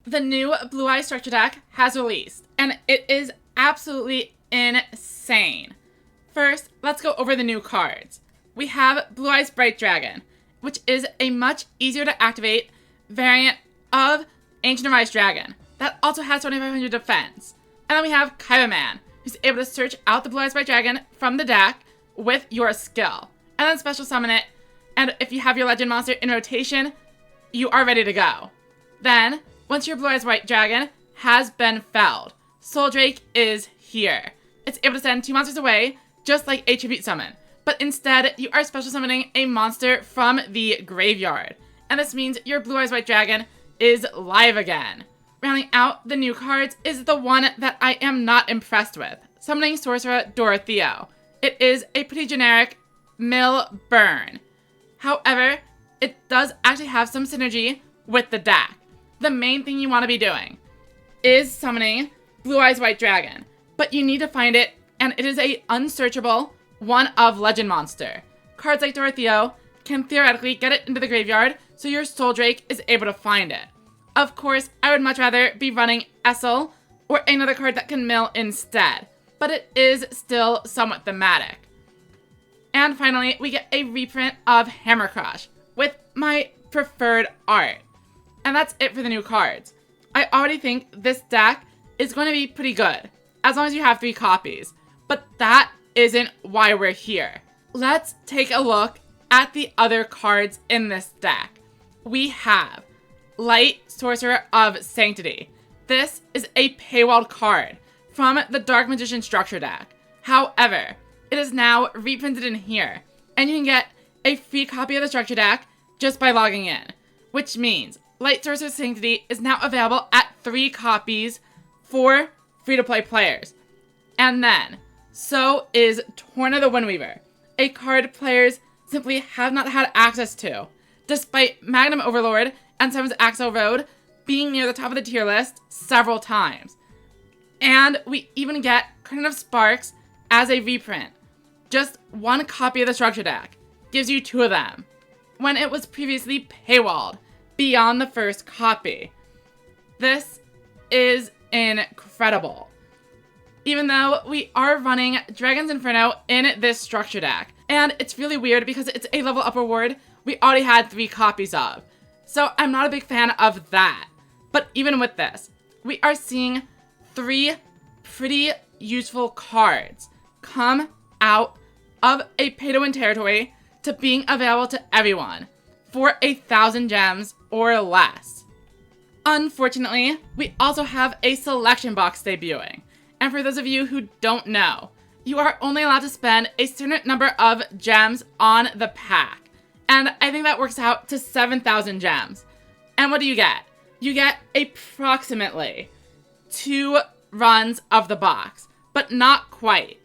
The new Blue Eye Structure deck has released, and it is absolutely insane. First, let's go over the new cards. We have Blue Eyes Bright Dragon, which is a much easier to activate variant of Ancient Rise Dragon that also has 2500 defense. And then we have Kaiba Man, who's able to search out the Blue Eyes Bright Dragon from the deck with your skill, and then special summon it, and if you have your legend monster in rotation, you are ready to go. Then, once your Blue Eyes White Dragon has been felled, Soul Drake is here. It's able to send 2 monsters away, just like a tribute summon, but instead, you are special summoning a monster from the graveyard, and this means your Blue Eyes White Dragon is live again. Rounding out the new cards is the one that I am not impressed with, summoning Sorcerer Dorotheo. It is a pretty generic mill burn. However, it does actually have some synergy with the deck. The main thing you want to be doing is summoning Blue Eyes White Dragon, but you need to find it, and it is a unsearchable one of Legend Monster. Cards like Dorotheo can theoretically get it into the graveyard, so your Soul Drake is able to find it. Of course, I would much rather be running Essel or another card that can mill instead, but it is still somewhat thematic. And finally, we get a reprint of Hammer Crush with my preferred art. And that's it for the new cards. I already think this deck is going to be pretty good, as long as you have 3 copies. But that isn't why we're here. Let's take a look at the other cards in this deck. We have Light Sorcerer of Sanctity. This is a paywalled card from the Dark Magician Structure deck. However, it is now reprinted in here, and you can get a free copy of the Structure deck just by logging in, which means Light Sorcerer of Sanctity is now available at 3 copies for free-to-play players. And then, so is Torna the Windweaver, a card players simply have not had access to, despite Magnum Overlord and Seven's Axel Road being near the top of the tier list several times. And we even get Curtain of Sparks as a reprint. Just 1 copy of the Structure deck gives you 2 of them, when it was previously paywalled beyond the first copy. This is incredible. Even though we are running Dragon's Inferno in this Structure deck, and it's really weird because it's a level up reward we already had 3 copies of, so I'm not a big fan of that. But even with this, we are seeing 3 pretty useful cards come out of a pay-to-win territory to being available to everyone for 1,000 gems or less. Unfortunately, we also have a selection box debuting, and for those of you who don't know, you are only allowed to spend a certain number of gems on the pack, and I think that works out to 7,000 gems. And what do you get? You get approximately 2 runs of the box, but not quite.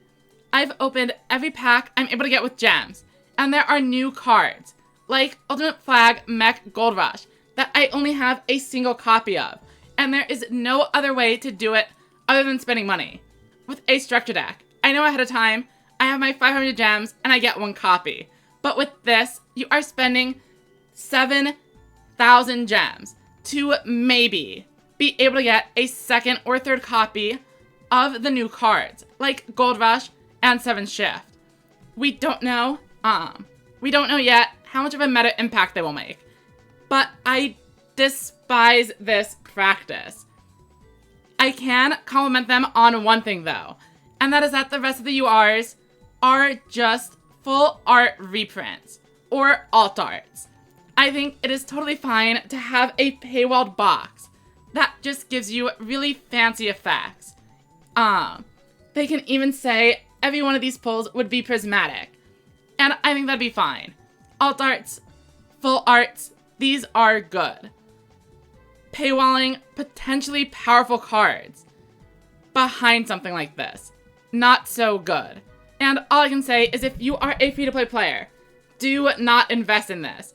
I've opened every pack I'm able to get with gems, and there are new cards, like Ultimate Flag Mech Gold Rush, that I only have a single copy of, and there is no other way to do it other than spending money. With a Structure deck, I know ahead of time, I have my 500 gems, and I get 1 copy. But with this, you are spending 7,000 gems to maybe be able to get a 2nd or 3rd copy of the new cards, like Gold Rush and 7th Shift. We don't know yet how much of a meta impact they will make, but I despise this practice. I can compliment them on one thing though, and that is that the rest of the URs are just full art reprints or alt arts. I think it is totally fine to have a paywalled box that just gives you really fancy effects. They can even say every one of these pulls would be prismatic, and I think that'd be fine. Alt arts, full arts, these are good. Paywalling potentially powerful cards behind something like this, not so good. And all I can say is if you are a free-to-play player, do not invest in this.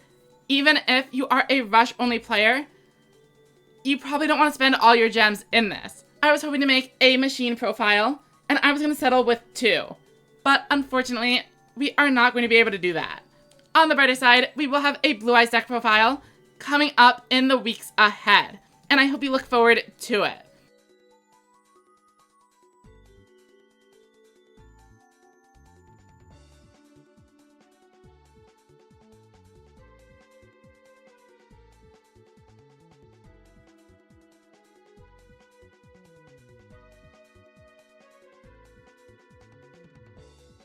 Even if you are a rush-only player, you probably don't want to spend all your gems in this. I was hoping to make a machine profile, and I was going to settle with 2. But unfortunately, we are not going to be able to do that. On the brighter side, we will have a Blue Eyes deck profile coming up in the weeks ahead. and I hope you look forward to it.